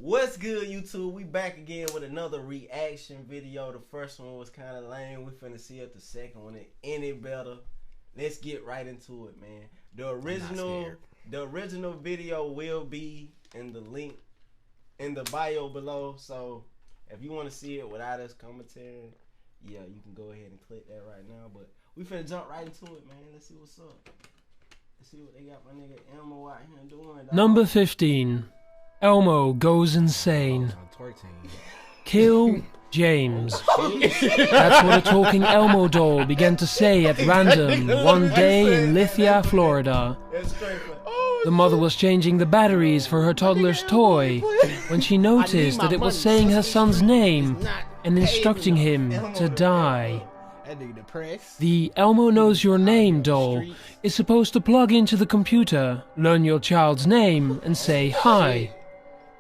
What's good, YouTube? We back again with another reaction video. The first one was kind of lame. We finna see if the second one is any better. Let's get right into it, man. The original video will be in the link in the bio below. So if you want to see it without us commentary, yeah, you can go ahead and click that right now. But we finna jump right into it, man. Let's see what's up. Let's see what they got my nigga Elmo out here doing. Dog. Number 15. Elmo goes insane. Kill James. That's what a talking Elmo doll began to say at random one day in Lithia, Florida. The mother was changing the batteries for her toddler's toy when she noticed that it was saying her son's name and instructing him to die. The Elmo Knows Your Name doll is supposed to plug into the computer, learn your child's name, and say hi.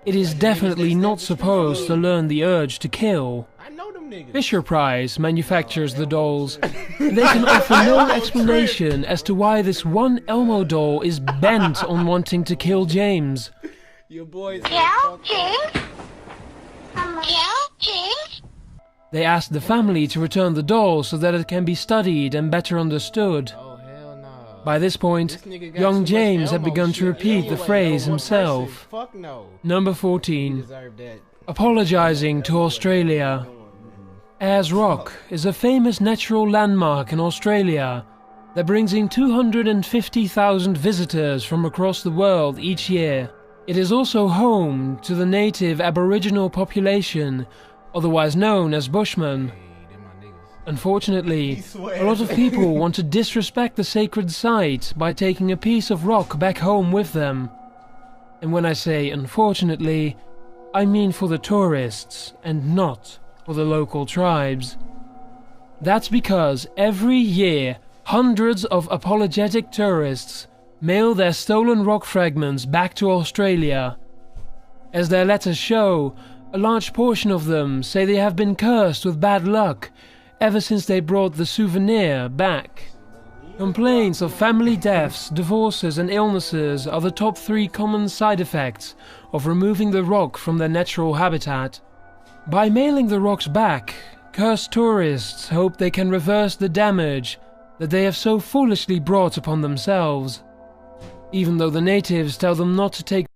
It is definitely not supposed to learn the urge to kill. Fisher-Price manufactures the dolls. They can offer no explanation as to why this one Elmo doll is bent on wanting to kill James. Kill James? Kill James? They asked the family to return the doll so that it can be studied and better understood. By this point, young James had begun to repeat the phrase himself. Number 14. Apologizing to Australia. Ayers Rock is a famous natural landmark in Australia that brings in 250,000 visitors from across the world each year. It is also home to the native Aboriginal population, otherwise known as Bushmen. Unfortunately, a lot of people want to disrespect the sacred site by taking a piece of rock back home with them. And when I say unfortunately, I mean for the tourists and not for the local tribes. That's because every year, hundreds of apologetic tourists mail their stolen rock fragments back to Australia. As their letters show, a large portion of them say they have been cursed with bad luck ever since they brought the souvenir back. Complaints of family deaths, divorces and illnesses are the top 3 common side effects of removing the rock from their natural habitat. By mailing the rocks back, cursed tourists hope they can reverse the damage that they have so foolishly brought upon themselves. Even though the natives tell them not to take in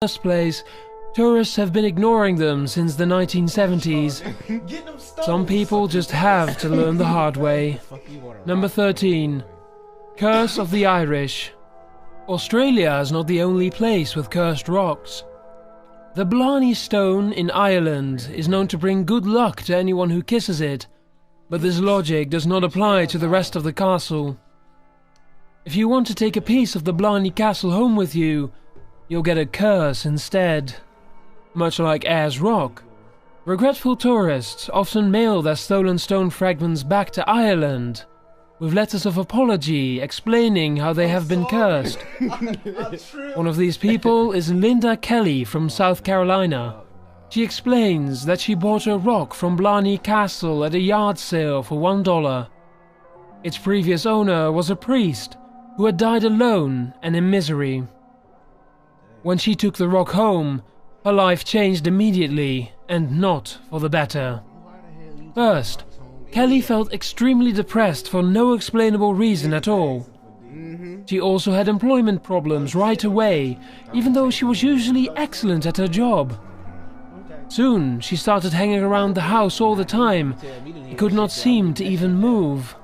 the first place, tourists have been ignoring them since the 1970s. Some people just have to learn the hard way. Number 13. Curse of the Irish. Australia is not the only place with cursed rocks. The Blarney Stone in Ireland is known to bring good luck to anyone who kisses it, but this logic does not apply to the rest of the castle. If you want to take a piece of the Blarney Castle home with you, you'll get a curse instead. Much like Ayers Rock, regretful tourists often mail their stolen stone fragments back to Ireland with letters of apology explaining how they have been cursed. One of these people is Linda Kelly from South Carolina. She explains that she bought a rock from Blarney Castle at a yard sale for $1. Its previous owner was a priest who had died alone and in misery. When she took the rock home, her life changed immediately, and not for the better. First, Kelly felt extremely depressed for no explainable reason at all. She also had employment problems right away, even though she was usually excellent at her job. Soon, she started hanging around the house all the time and could not seem to even move.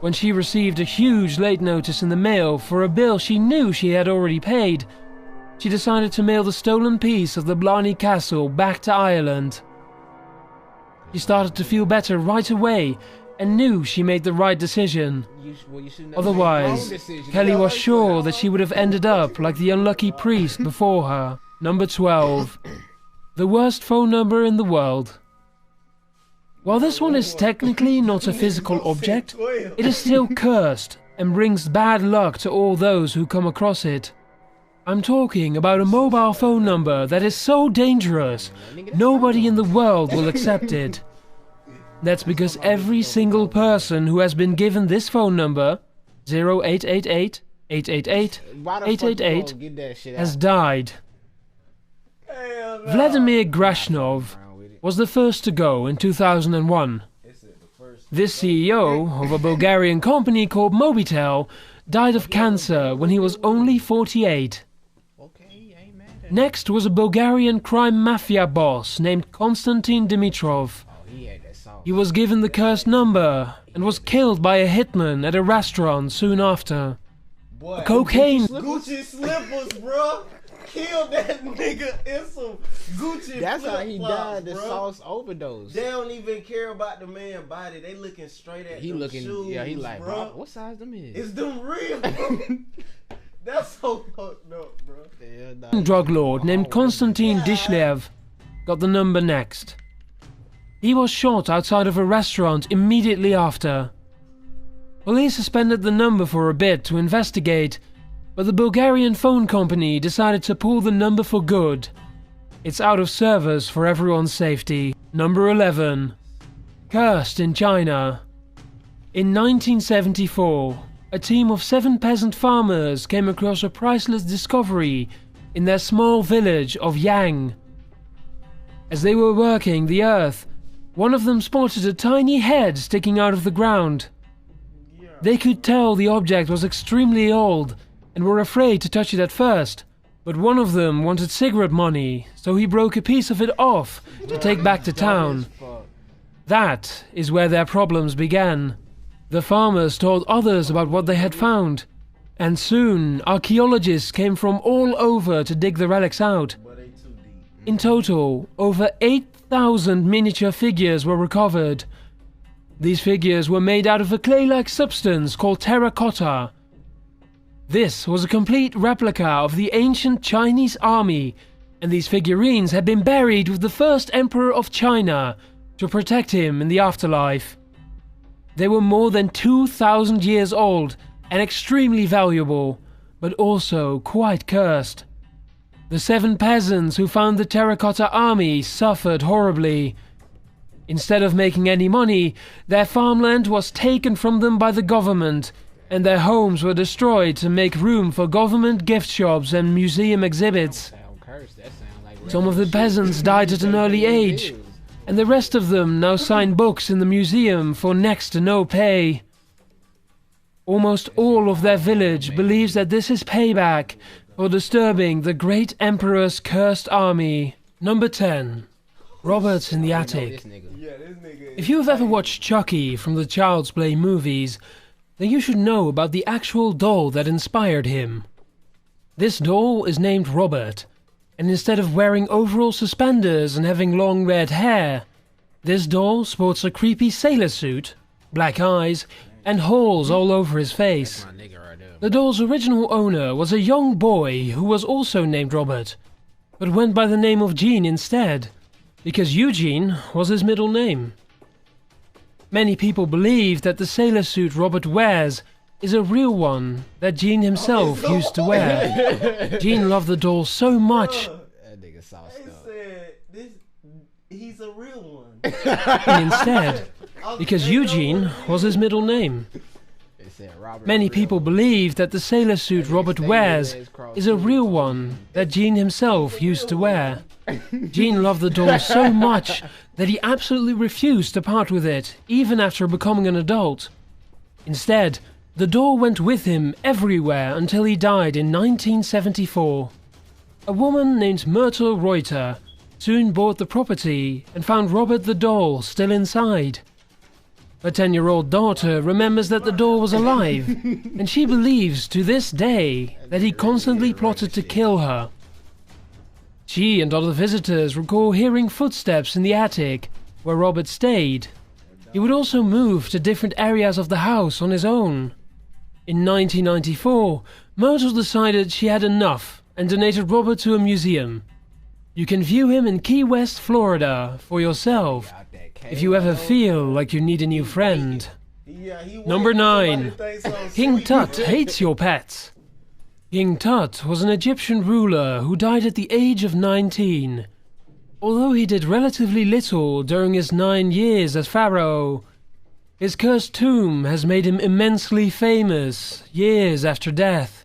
When she received a huge late notice in the mail for a bill she knew she had already paid, she decided to mail the stolen piece of the Blarney Castle back to Ireland. She started to feel better right away and knew she made the right decision. Otherwise, Kelly was sure that she would have ended up like the unlucky priest before her. Number 12. The worst phone number in the world. While this one is technically not a physical object, it is still cursed and brings bad luck to all those who come across it. I'm talking about a mobile phone number that is so dangerous, nobody in the world will accept it. That's because every single person who has been given this phone number, 0888 888 888, has died. Hell Vladimir Grashnov was the first to go in 2001. This CEO of a Bulgarian company called Mobitel died of cancer when he was only 48. Next was a Bulgarian crime mafia boss named Konstantin Dimitrov. He was given the cursed number and was killed by a hitman at a restaurant soon after. Boy, A cocaine... Gucci slippers, bro. Killed that nigga in some Gucci That's how he died, the bro. sauce overdose. They don't even care about the man's body. They looking straight at He them looking, shoes, yeah, he like, bro. what size them is? Is them real, bro? That's so fucked up, bro. Yeah, drug lord named Konstantin Dishlev got the number next. He was shot outside of a restaurant immediately after. Police suspended the number for a bit to investigate, but the Bulgarian phone company decided to pull the number for good. It's out of service for everyone's safety. Number 11. Cursed in China. In 1974, a team of 7 peasant farmers came across a priceless discovery in their small village of Yang. As they were working the earth, one of them spotted a tiny head sticking out of the ground. They could tell the object was extremely old and were afraid to touch it at first, but one of them wanted cigarette money, so he broke a piece of it off to take back to town. That is where their problems began. The farmers told others about what they had found, and soon archaeologists came from all over to dig the relics out. In total, over 8,000 miniature figures were recovered. These figures were made out of a clay-like substance called terracotta. This was a complete replica of the ancient Chinese army, and these figurines had been buried with the first emperor of China to protect him in the afterlife. They were more than 2,000 years old and extremely valuable, but also quite cursed. The 7 peasants who found the terracotta army suffered horribly. Instead of making any money, their farmland was taken from them by the government, and their homes were destroyed to make room for government gift shops and museum exhibits. Some of the peasants died at an early age, and the rest of them now sign books in the museum for next to no pay. Almost all of their village believes that this is payback for disturbing the great emperor's cursed army. Number 10. Robert in the Attic. If you have ever watched Chucky from the Child's Play movies, then you should know about the actual doll that inspired him. This doll is named Robert, and instead of wearing overall suspenders and having long red hair, this doll sports a creepy sailor suit, black eyes, and holes all over his face. The doll's original owner was a young boy who was also named Robert, but went by the name of Gene instead, because Eugene was his middle name. Many people believe that the sailor suit Robert wears is a real one that Gene himself used to wear. Gene loved the doll so much. That nigga sauced up. He's a real one. And instead, because Eugene was his middle name. Many people believe that the sailor suit Robert wears is a real one that Gene himself used to wear. Gene loved the doll so much that he absolutely refused to part with it, even after becoming an adult. Instead, the doll went with him everywhere until he died in 1974. A woman named Myrtle Reuter soon bought the property and found Robert the doll still inside. Her 10-year-old daughter remembers that the doll was alive, and she believes to this day that he constantly plotted to kill her. She and other visitors recall hearing footsteps in the attic where Robert stayed. He would also move to different areas of the house on his own. In 1994, Myrtle decided she had enough and donated Robert to a museum. You can view him in Key West, Florida for yourself if you ever feel like you need a new friend. Number 9. King Tut hates your pets. King Tut was an Egyptian ruler who died at the age of 19. Although he did relatively little during his 9 years as pharaoh, his cursed tomb has made him immensely famous years after death.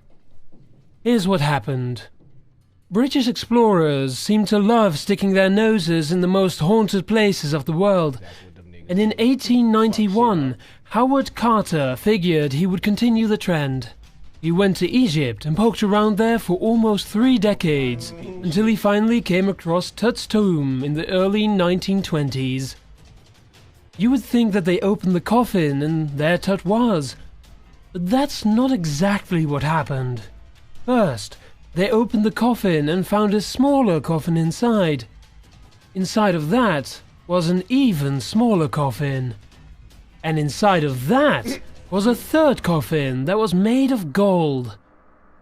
Here's what happened. British explorers seem to love sticking their noses in the most haunted places of the world, and in 1891, Howard Carter figured he would continue the trend. He went to Egypt and poked around there for almost 3 decades, until he finally came across Tut's tomb in the early 1920s. You would think that they opened the coffin and there Tut was, but that's not exactly what happened. First, they opened the coffin and found a smaller coffin inside. Inside of that was an even smaller coffin. And inside of that was a third coffin that was made of gold.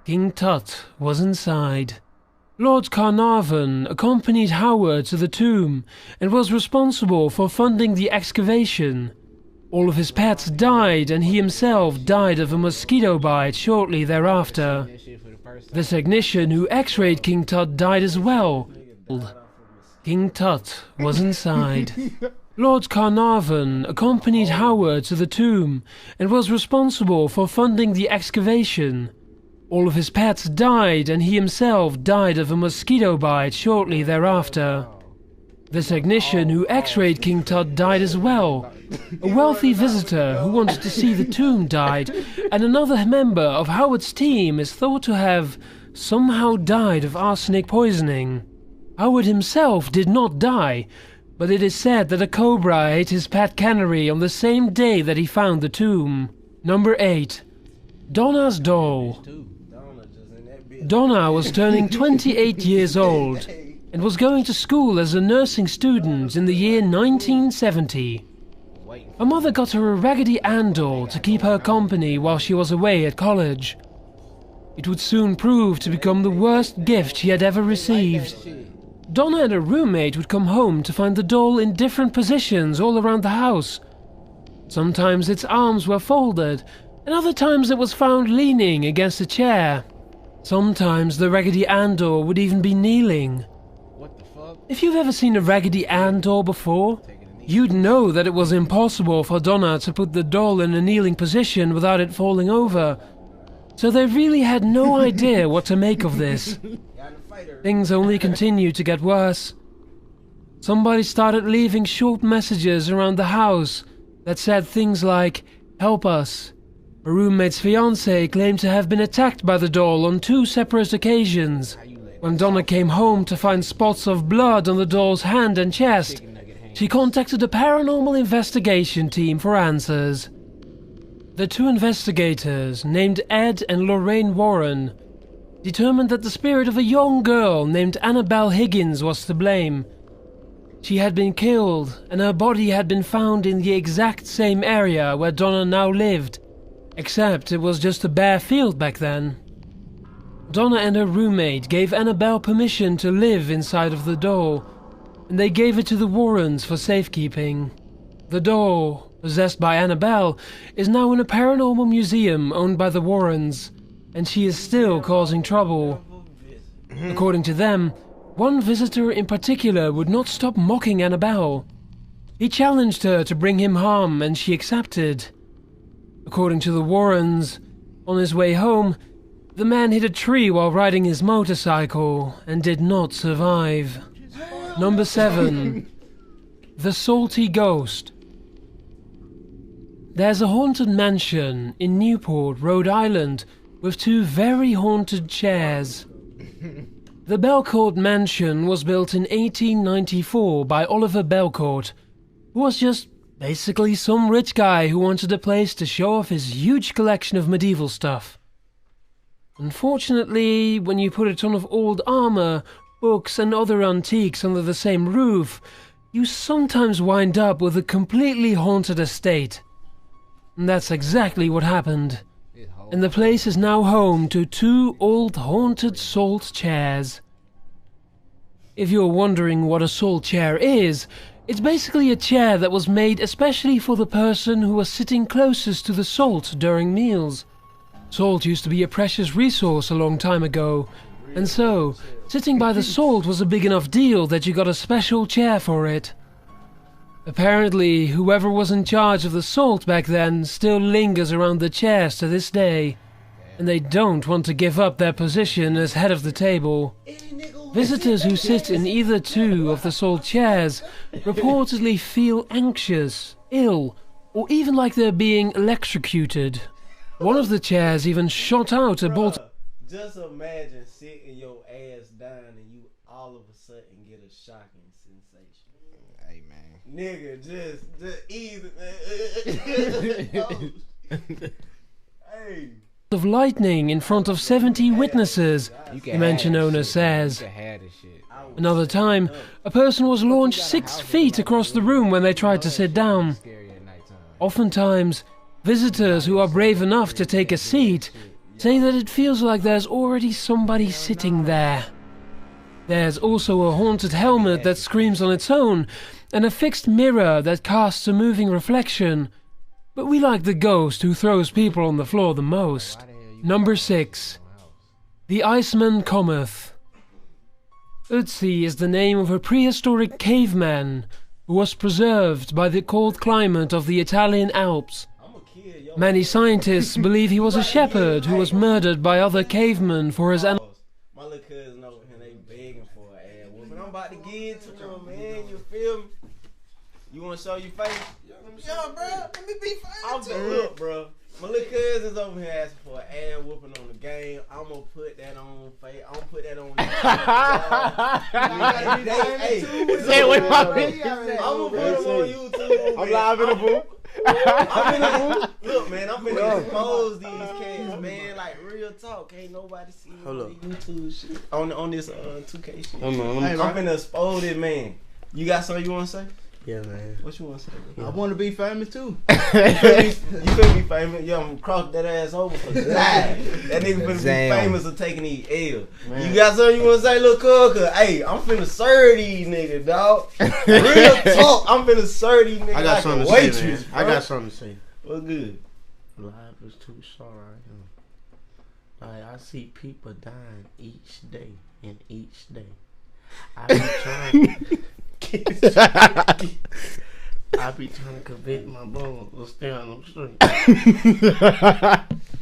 King Tut was inside. Lord Carnarvon accompanied Howard to the tomb and was responsible for funding the excavation. All of his pets died and he himself died of a mosquito bite shortly thereafter. The technician who x-rayed King Tut died as well. King Tut was inside. Lord Carnarvon accompanied Howard to the tomb and was responsible for funding the excavation. All of his pets died and he himself died of a mosquito bite shortly thereafter. The technician who x-rayed King Tut died as well. A wealthy visitor who wanted to see the tomb died, and another member of Howard's team is thought to have somehow died of arsenic poisoning. Howard himself did not die, but it is said that a cobra ate his pet canary on the same day that he found the tomb. Number 8. Donna's doll. Donna was turning 28 years old and was going to school as a nursing student in the year 1970. Her mother got her a Raggedy Ann doll to keep her company while she was away at college. It would soon prove to become the worst gift she had ever received. Donna and her roommate would come home to find the doll in different positions all around the house. Sometimes its arms were folded, and other times it was found leaning against a chair. Sometimes the Raggedy Ann doll would even be kneeling. If you've ever seen a Raggedy Ann doll before, you'd know that it was impossible for Donna to put the doll in a kneeling position without it falling over. So they really had no idea what to make of this. Things only continued to get worse. Somebody started leaving short messages around the house that said things like, "Help us." Her roommate's fiancé claimed to have been attacked by the doll on 2 separate occasions. When Donna came home to find spots of blood on the doll's hand and chest, she contacted a paranormal investigation team for answers. The 2 investigators, named Ed and Lorraine Warren, determined that the spirit of a young girl named Annabelle Higgins was to blame. She had been killed, and her body had been found in the exact same area where Donna now lived, except it was just a bare field back then. Donna and her roommate gave Annabelle permission to live inside of the doll, and they gave it to the Warrens for safekeeping. The doll, possessed by Annabelle, is now in a paranormal museum owned by the Warrens, and she is still causing trouble. According to them, one visitor in particular would not stop mocking Annabelle. He challenged her to bring him harm, and she accepted. According to the Warrens, on his way home, the man hit a tree while riding his motorcycle and did not survive. Number 7. The Salty Ghost. There's a haunted mansion in Newport, Rhode Island, with 2 very haunted chairs. The Belcourt Mansion was built in 1894 by Oliver Belcourt, who was just basically some rich guy who wanted a place to show off his huge collection of medieval stuff. Unfortunately, when you put a ton of old armor, books and other antiques under the same roof, you sometimes wind up with a completely haunted estate. And that's exactly what happened. And the place is now home to 2 old haunted salt chairs. If you're wondering what a salt chair is, it's basically a chair that was made especially for the person who was sitting closest to the salt during meals. Salt used to be a precious resource a long time ago, and so, sitting by the salt was a big enough deal that you got a special chair for it. Apparently, whoever was in charge of the salt back then still lingers around the chairs to this day. and they don't want to give up their position as head of the table. Visitors who sit in either two of the sold chairs reportedly feel anxious, ill, or even like they're being electrocuted. One of the chairs even shot out a bolt. Just imagine sitting your ass down and you all of a sudden get a shocking sensation. Hey, man. Nigga, just easy. Hey. Of lightning in front of 70 witnesses, the mansion owner says. Another time, a person was launched 6 feet across the room when they tried to sit down. Oftentimes, visitors who are brave enough to take a seat say that it feels like there's already somebody sitting there. There's also a haunted helmet that screams on its own, and a fixed mirror that casts a moving reflection. But we like the ghost who throws people on the floor the most. Number 6. The Iceman Cometh. Ötzi is the name of a prehistoric caveman who was preserved by the cold climate of the Italian Alps. Many scientists believe he was a shepherd who was murdered by other cavemen for his My little cousin over here, they begging for an ass whooping. I'm about to get to them, man. You feel me? You want to show your face? Yo, bro, let me be Off the hook, bro. My little cousin's over here asking for an ass whooping on the game. I'm gonna put that on face. I'm gonna put that on. Say what I'm gonna put them on YouTube. I'm live in the booth. I'm in the booth. Look, man, I'm finna expose these kids, man. Like real talk. Ain't nobody see me on YouTube shit. On this 2K shit. I'm finna expose it, man. You got something you wanna say? Yeah, man. What you want to say? I want to be famous too. You finna be famous. Yeah, I'm cross that ass over for life. That nigga finna be famous for taking these L. Man. You got something you want to say, little cooker? Hey, I'm finna serve these niggas, dog. Real talk. I'm finna serve these niggas. I got like something a to waitress, say, man. bro. I got something to say. What's good? Life is too short right now. Like, I see people dying each day and each day. I be trying. I be trying to convict my brother to stay on the street.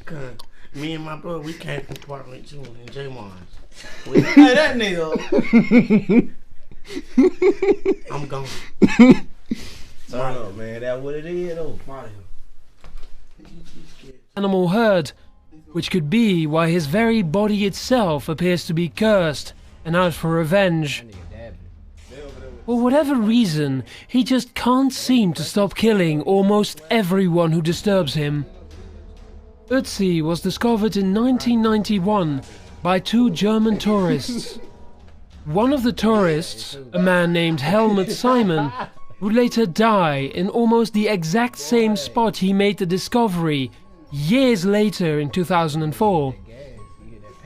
Cause me and my brother, we came from Parkland 2 in J Mars. Hey, that nigga. I'm gone. Turn up, man. That what it is, though. animal herd, which could be why his very body itself appears to be cursed and out for revenge. For whatever reason, he just can't seem to stop killing almost everyone who disturbs him. Ötzi was discovered in 1991 by 2 German tourists. One of the tourists, a man named Helmut Simon, would later die in almost the exact same spot he made the discovery years later in 2004.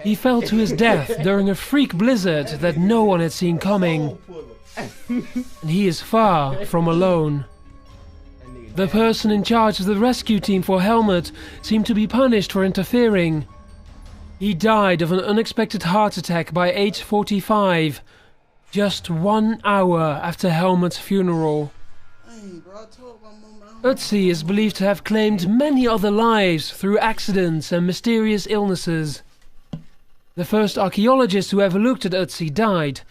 He fell to his death during a freak blizzard that no one had seen coming. And he is far from alone. The person in charge of the rescue team for Helmut seemed to be punished for interfering. He died of an unexpected heart attack by age 45, just 1 hour after Helmut's funeral. Ötzi is believed to have claimed many other lives through accidents and mysterious illnesses. The first archaeologist who ever looked at Ötzi died.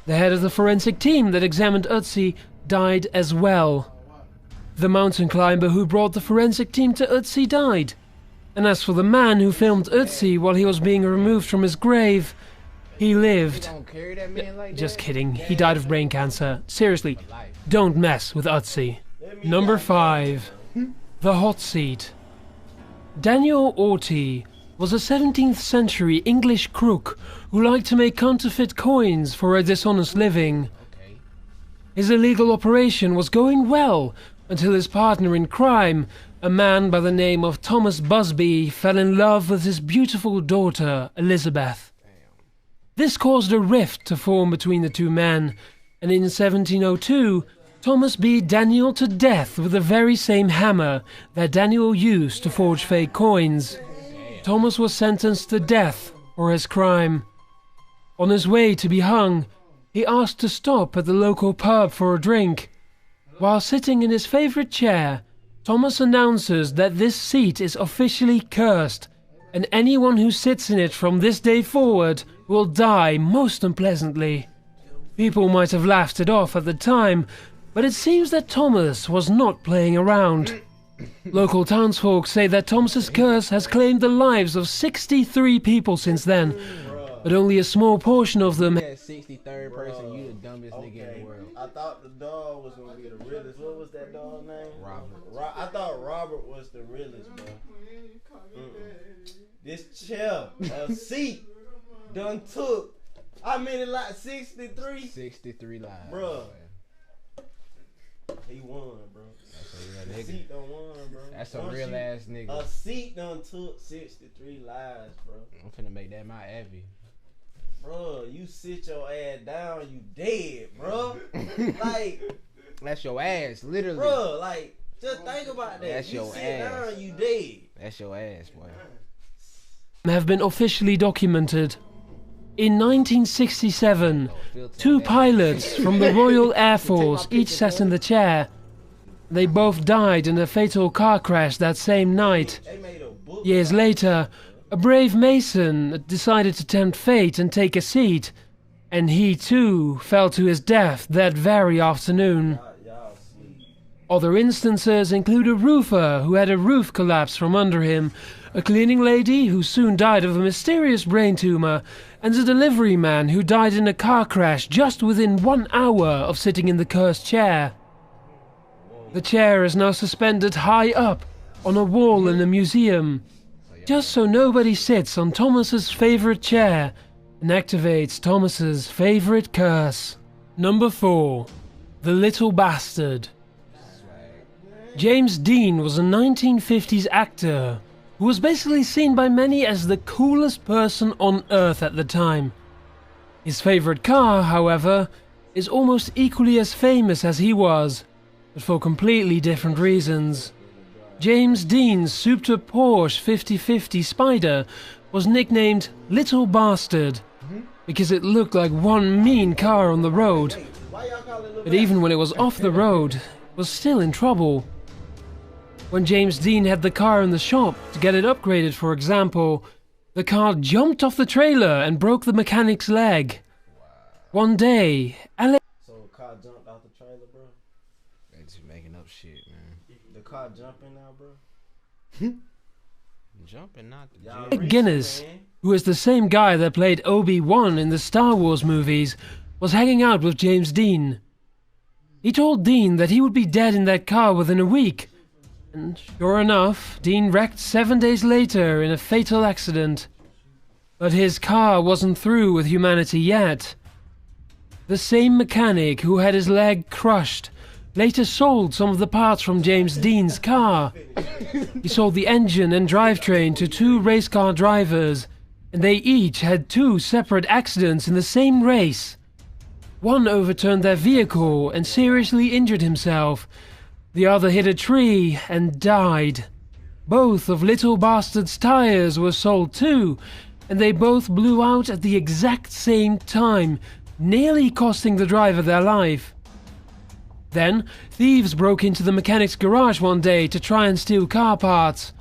The head of the forensic team that examined Ötzi died as well. The mountain climber who brought the forensic team to Ötzi died. And as for the man who filmed Ötzi while he was being removed from his grave, he lived. Just kidding, he died of brain cancer. Seriously, don't mess with Ötzi. Number 5. The Hot Seat. Daniel Orty was a 17th century English crook who liked to make counterfeit coins for a dishonest living. His illegal operation was going well until his partner in crime, a man by the name of Thomas Busby, fell in love with his beautiful daughter, Elizabeth. This caused a rift to form between the two men, and in 1702, Thomas beat Daniel to death with the very same hammer that Daniel used to forge fake coins. Thomas was sentenced to death for his crime. On his way to be hung, he asked to stop at the local pub for a drink. While sitting in his favorite chair, Thomas announces that this seat is officially cursed and anyone who sits in it from this day forward will die most unpleasantly. People might have laughed it off at the time, but it seems that Thomas was not playing around. Local townsfolk say that Thomas's curse has claimed the lives of 63 people since then, but only a small portion of them. That 63rd person, you the dumbest nigga in the world. I thought the dog was gonna be the realest. What was that dog name? Robert. I thought Robert was the realest, bro. This chair, a seat, done took. I mean it like 63. 63 lives. Bro. He won, bro. That's a real The nigga. seat done won, bro. That's a real ass nigga. A seat done took 63 lives, bro. I'm finna make that my Abby. Bro, you sit your ass down, you dead, bro. Like, That's your ass, literally. bro, like, just think about that. That's you your sit ass. down, you dead. That's your ass, boy. Have been officially documented. In 1967, two pilots from the Royal Air Force each sat in the chair. They both died in a fatal car crash that same night. They made a book. Years later, a brave Mason decided to tempt fate and take a seat, and he too fell to his death that very afternoon. Y'all sleep. Other instances include a roofer who had a roof collapse from under him, a cleaning lady who soon died of a mysterious brain tumor, and a delivery man who died in a car crash just within 1 hour of sitting in the cursed chair. The chair is now suspended high up on a wall in a museum, just so nobody sits on Thomas's favorite chair and activates Thomas's favorite curse. Number 4. The Little Bastard. James Dean was a 1950s actor who was basically seen by many as the coolest person on earth at the time. His favorite car, however, is almost equally as famous as he was, but for completely different reasons. James Dean's souped-up Porsche 5050 Spider was nicknamed Little Bastard because it looked like one mean car on the road, Why y'all call it but even when it was off the road, it was still in trouble. When James Dean had the car in the shop to get it upgraded, for example, the car jumped off the trailer and broke the mechanic's leg. One day, So a car jumped out the trailer, bro? They just making up shit, man. The car jumping now, bro? Jumping, not the Y'all jump. reach, Guinness, man. who is the same guy that played Obi-Wan in the Star Wars movies, was hanging out with James Dean. He told Dean that he would be dead in that car within a week. And sure enough, Dean wrecked 7 days later in a fatal accident. But his car wasn't through with humanity yet. The same mechanic who had his leg crushed later sold some of the parts from James Dean's car. He sold the engine and drivetrain to 2 race car drivers, and they each had 2 separate accidents in the same race. One overturned their vehicle and seriously injured himself. The other hit a tree and died. Both of Little Bastard's tires were sold too, and they both blew out at the exact same time, nearly costing the driver their life. Then, thieves broke into the mechanic's garage one day to try and steal car parts.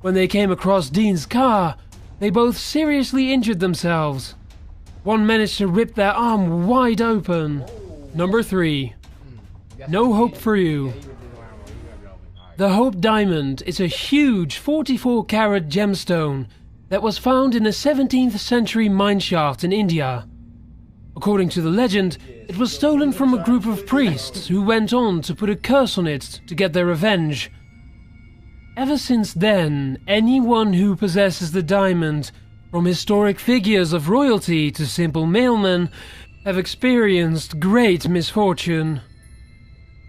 When they came across Dean's car, they both seriously injured themselves. One managed to rip their arm wide open. Number 3. No Hope for You. The Hope Diamond is a huge 44-carat gemstone that was found in a 17th century mineshaft in India. According to the legend, it was stolen from a group of priests who went on to put a curse on it to get their revenge. Ever since then, anyone who possesses the diamond, from historic figures of royalty to simple mailmen, have experienced great misfortune.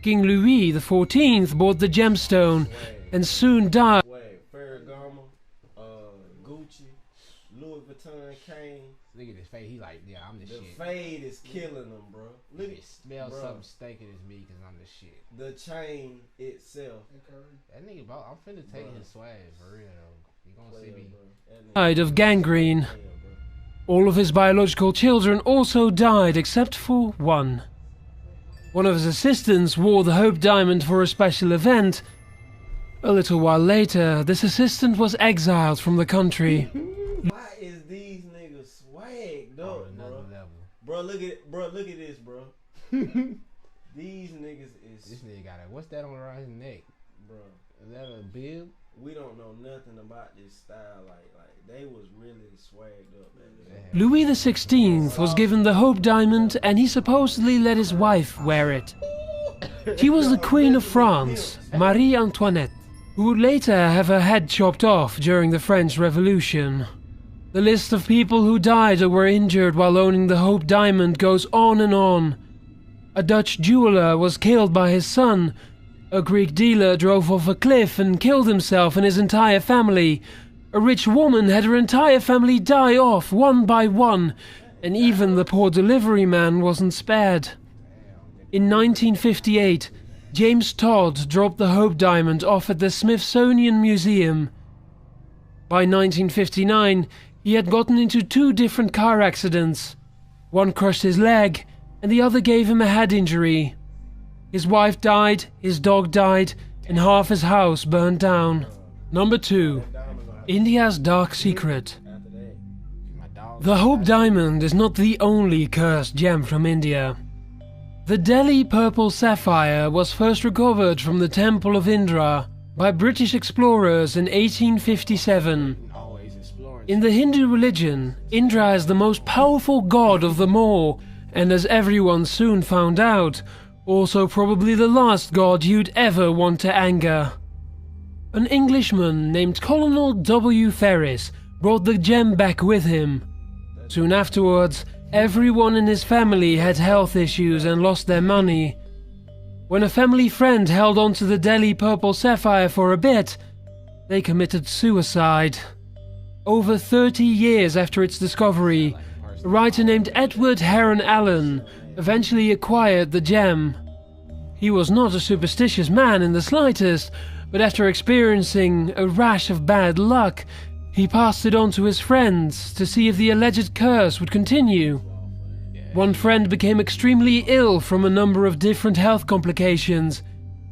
King Louis XIV bought the gemstone and soon died. Wait, Ferragamo, Gucci, Louis Vuitton, Kane. Look at his face. He like, yeah, I'm the The shit. fade is killing them, bro. Look Look at smell bro. something stinking as me because I'm the shit. the chain itself. That nigga, bro, I'm finna take Bruh. his swag for real though. You gonna see Player, me. bro. That nigga Died of gangrene. player, bro. All of his biological children also died except for one. One of his assistants wore the Hope Diamond for a special event, A little while later, this assistant was exiled from the country. Why is these niggas swagged up, Another bro? level. Bro, look at this, bro. These niggas This is, nigga got what's that on around his neck? bro. Is that a bib? We don't know nothing about this style. Like they was really swagged up, man. Louis XVI was given the Hope Diamond and he supposedly let his wife wear it. She was the Queen of France, Marie Antoinette, who would later have her head chopped off during the French Revolution. The list of people who died or were injured while owning the Hope Diamond goes on and on. A Dutch jeweler was killed by his son. A Greek dealer drove off a cliff and killed himself and his entire family. A rich woman had her entire family die off one by one, and even the poor delivery man wasn't spared. In 1958, James Todd dropped the Hope Diamond off at the Smithsonian Museum. By 1959, he had gotten into 2 different car accidents. One crushed his leg, and the other gave him a head injury. His wife died, his dog died, and half his house burned down. Number 2. India's Dark Secret. The Hope Diamond is not the only cursed gem from India. The Delhi Purple Sapphire was first recovered from the Temple of Indra by British explorers in 1857. Always exploring. In the Hindu religion, Indra is the most powerful god of them all, and as everyone soon found out, also probably the last god you'd ever want to anger. An Englishman named Colonel W. Ferris brought the gem back with him. Soon afterwards, everyone in his family had health issues and lost their money. When a family friend held on to the Delhi Purple Sapphire for a bit, they committed suicide. Over 30 years after its discovery, a writer named Edward Heron Allen eventually acquired the gem. He was not a superstitious man in the slightest, but after experiencing a rash of bad luck, he passed it on to his friends to see if the alleged curse would continue. One friend became extremely ill from a number of different health complications,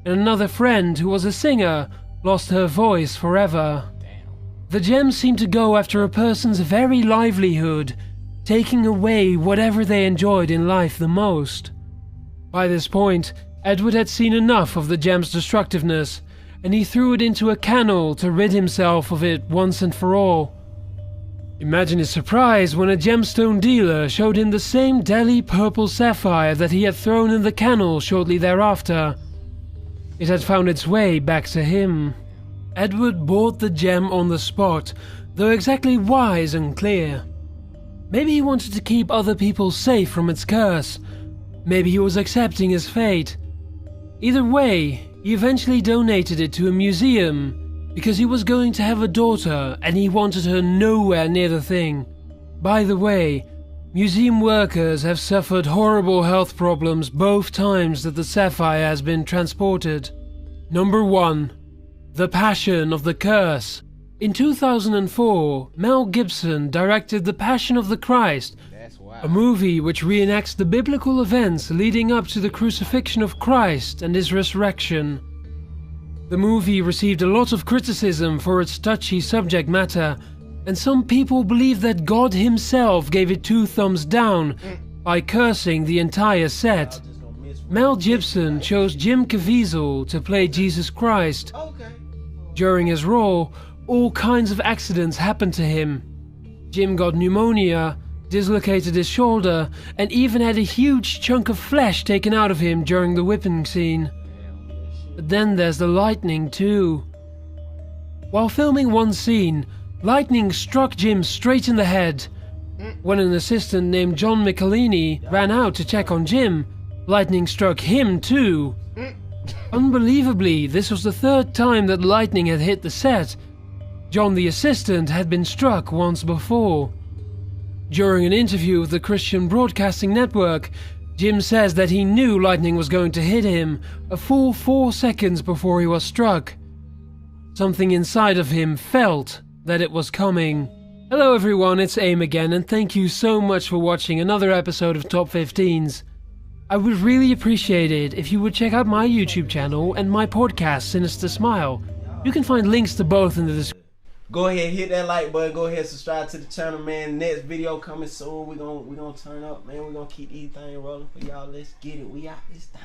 and another friend, who was a singer, lost her voice forever. The gem seemed to go after a person's very livelihood, taking away whatever they enjoyed in life the most. By this point, Edward had seen enough of the gem's destructiveness, and he threw it into a canal to rid himself of it once and for all. Imagine his surprise when a gemstone dealer showed him the same Delhi Purple Sapphire that he had thrown in the canal shortly thereafter. It had found its way back to him. Edward bought the gem on the spot, though exactly why is unclear. Maybe he wanted to keep other people safe from its curse. Maybe he was accepting his fate. Either way, he eventually donated it to a museum because he was going to have a daughter and he wanted her nowhere near the thing. By the way, museum workers have suffered horrible health problems both times that the sapphire has been transported. Number 1. The Passion of the Curse. In 2004, Mel Gibson directed The Passion of the Christ, a movie which reenacts the biblical events leading up to the crucifixion of Christ and his resurrection. The movie received a lot of criticism for its touchy subject matter, and some people believe that God himself gave it 2 thumbs down by cursing the entire set. Mel Gibson chose Jim Caviezel to play Jesus Christ. During his role, all kinds of accidents happened to him. Jim got pneumonia, dislocated his shoulder, and even had a huge chunk of flesh taken out of him during the whipping scene. But then there's the lightning too. While filming one scene, lightning struck Jim straight in the head. When an assistant named John Michelini ran out to check on Jim, lightning struck him too. Unbelievably, this was the 3rd time that lightning had hit the set. John the assistant had been struck once before. During an interview with the Christian Broadcasting Network, Jim says that he knew lightning was going to hit him a full 4 seconds before he was struck. Something inside of him felt that it was coming. Hello everyone, it's Aim again, and thank you so much for watching another episode of Top 15s. I would really appreciate it if you would check out my YouTube channel and my podcast, Sinister Smile. You can find links to both in the description. Go ahead, hit that like button. Go ahead, subscribe to the channel, man. Next video coming soon. We gonna turn up, man. We gonna keep these things rolling for y'all. Let's get it. We out this time.